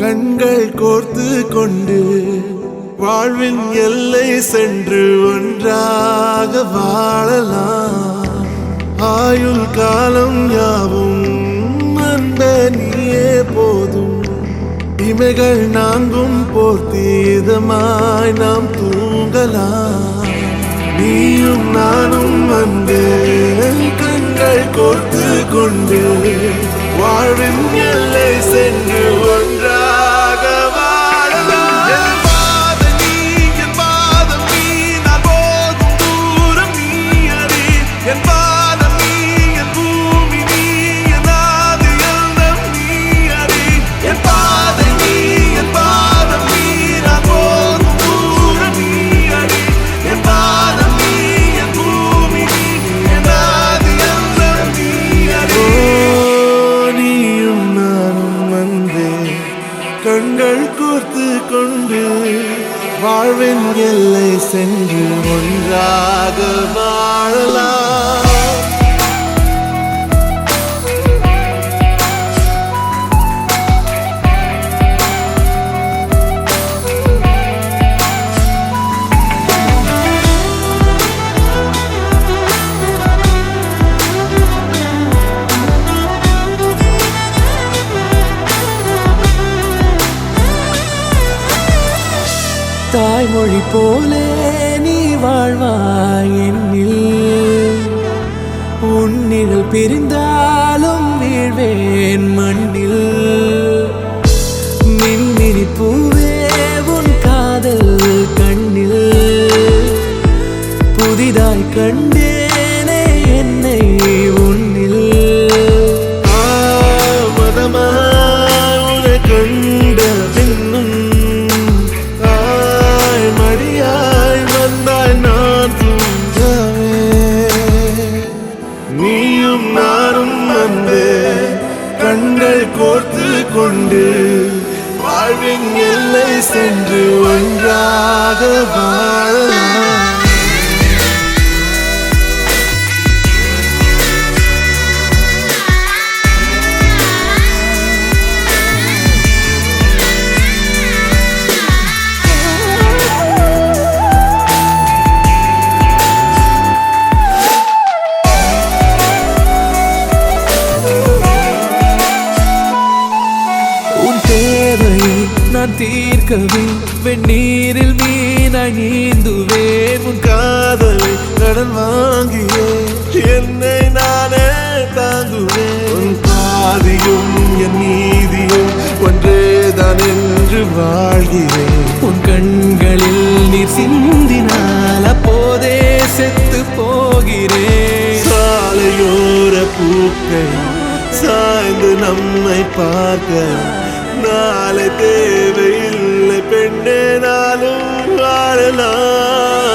கண்கள் கோர்த்து கொண்டு வாழ்வின் எல்லை சென்று ஒன்றாக வாழலாம். ஆயுள் காலம் யாவும் அன்பே நீயே போதும். இமைகள் நான்கும் போர்த்தீதமாய் நாம் தூங்கலாம். நீயும் நானும் அன்பே கண்கள் கோர்த்து கொண்டு வாழ்வின் எல்லை சென்று ஒன்றாக வாழலாம். என் பாதம் நீ, என் பாதம் நீ, நான் போகும் தூரம் நீ அறி. என் பாதம் நீ, என் பூமி நீ, என் ஆதி எல்லாம் நீ அறி. என் பாதம் நீ, என் பாதம் நீ, நான் போகும் தூரம் நீ அறி. என் பாதம் நீ, என் பூமி நீ, என் ஆதி எல்லாம் நீ அறி. நீயும் நானும் அன்பே கண்கள் கோர்த்து கொண்டு வாழ்வின் எல்லை சென்று ஒன்றாக வாழலாம். தாய்மொழி போலே நீ வாழ்வாய் என்னில். உன்னிழல் பிரிந்தாலும் வீழ்வேன் மண்ணில். மின்மினி பூவே உன் காதல் கண்ணில். புதிதாய் கண்டேனே என்னை உன்னில். மதமாய் உன்னை கண்ட பின்னும் மடியாய் வந்தாய் நான் தூங்கவே. நீயும் நானும் அன்பே கண்கள் கோர்த்து கொண்டு வாழ்வின் எல்லை சென்று ஒன்றாக வாழலாம். நான் தீர்க்கவே வெந்நீரில் மீனாய் நீந்துவேன். உன் காதலை கடன் வாங்கியே என்னை நானே தாங்குவேன். உன் பாதியும் என் நீதியும் ஒன்றேதான் என்று வாழ்கிறேன். உன் கண்களில் நீர் சிந்தினால் அப்போதே செத்து போகிறேன். சாலையோர பூக்கள் சாய்ந்து நம்மை பார்க்க நாளை தேவையில்லை பெண்ணே நாளும் வாழலாம்.